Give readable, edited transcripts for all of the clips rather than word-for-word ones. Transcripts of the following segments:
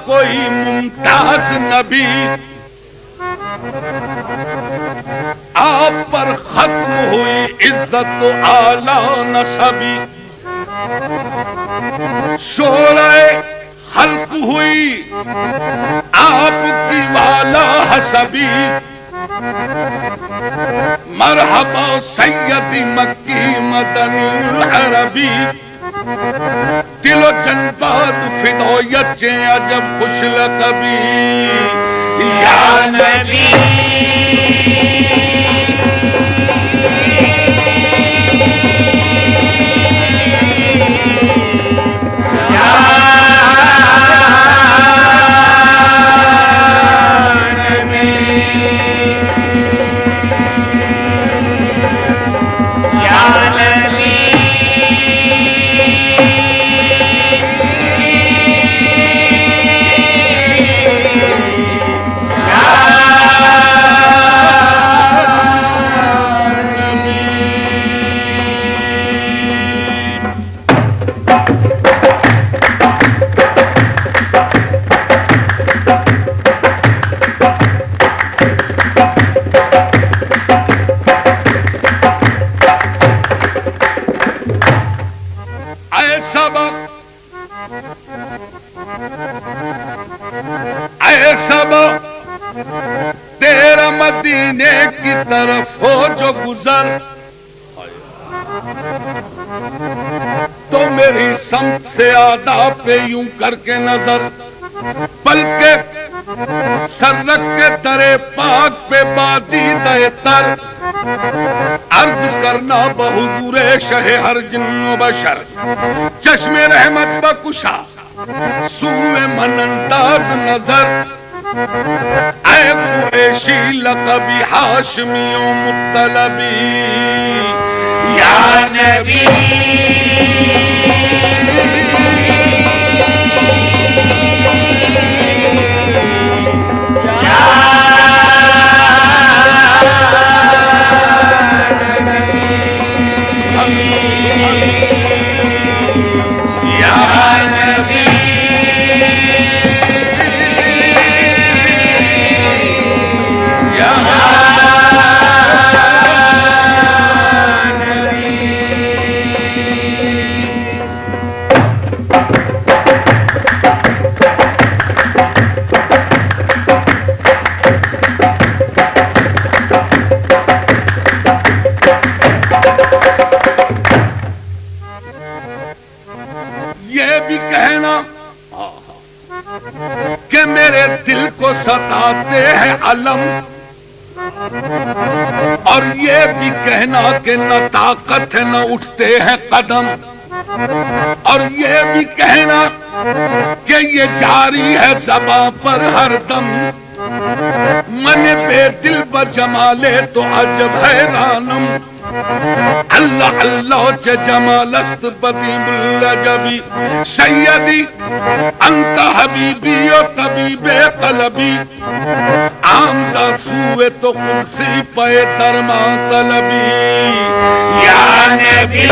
کوئی ممتاز نبی، آپ پر ختم ہوئی عزت و اعلی نسبی، شورۂ خلق ہوئی آپ کی والا حسبی، مرحبا سیدی مکی مدنی العربی، دل و جنبات فدایت چیں عجب خوش لقبی، یا نبی تیرا مدینے کی طرف ہو جو گزر، تو میری سمت سے آداب پہ یوں کر کے نظر، بلکہ سر رکھ کے درے پاک پہ بادیدہ تر، عرض کرنا بحضور شہ ہر جن و بشر، چشم رحمت بکشا سوئے من انداز نظر، اے قریشی لقبی ہاشمی و مطلبی، یا نبی کہ میرے دل کو ستاتے ہیں علم، اور یہ بھی کہنا کہ نہ طاقت ہے نہ اٹھتے ہیں قدم، اور یہ بھی کہنا کہ یہ جاری ہے زباں پر ہر دم، من بے دل بجمالے تو عجب حیرانم، اللہ اللہ چه جمال است بدیم العجبی، سیدی انت حبیبی و طبیب قلبی، آمدہ سوئے تو قدسی پہ درما طلبی، یا نبی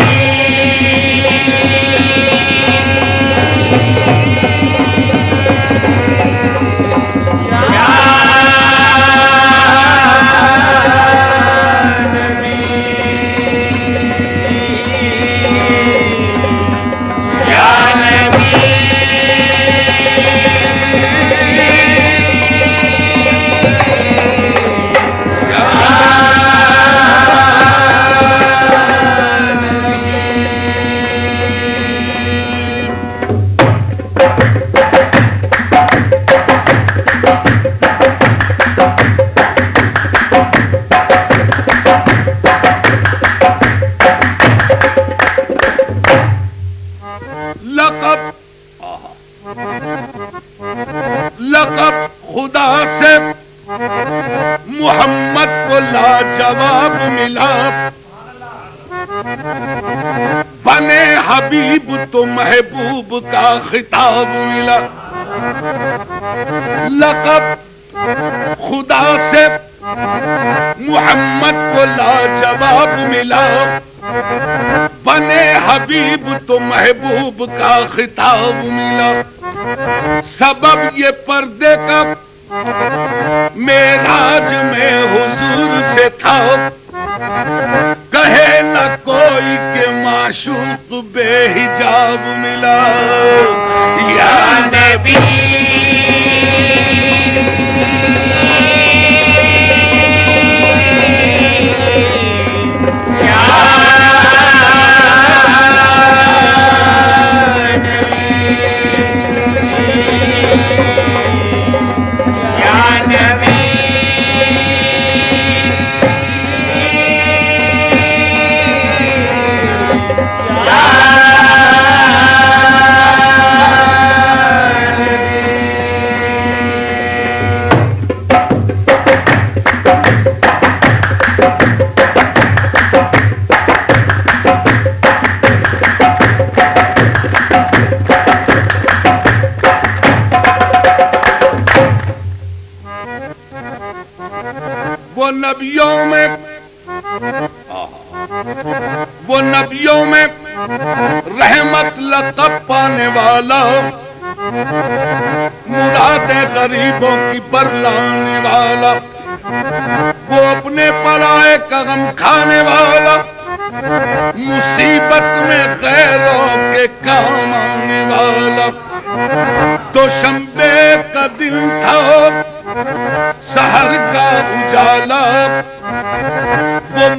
لقب خدا سے محمد کو لاجواب ملا، بنے حبیب تو محبوب کا خطاب ملا، لقب خدا سے محمد کو لاجواب ملا، بنے حبیب تو محبوب کا خطاب ملا، سبب یہ پردے کا معراج میں حضور سے تھا، کہے نہ کوئی کہ معشوق بے حجاب ملا یا نبی وہ نبیوں میں رحمت لقب پانے والا، مراد غریبوں کی برلانے والا، وہ اپنے پرائے کا غم کھانے والا، مصیبت میں غیروں کے کام آنے والا۔ دوشنبے کا دن تھا، سحر کا اجالا، وہ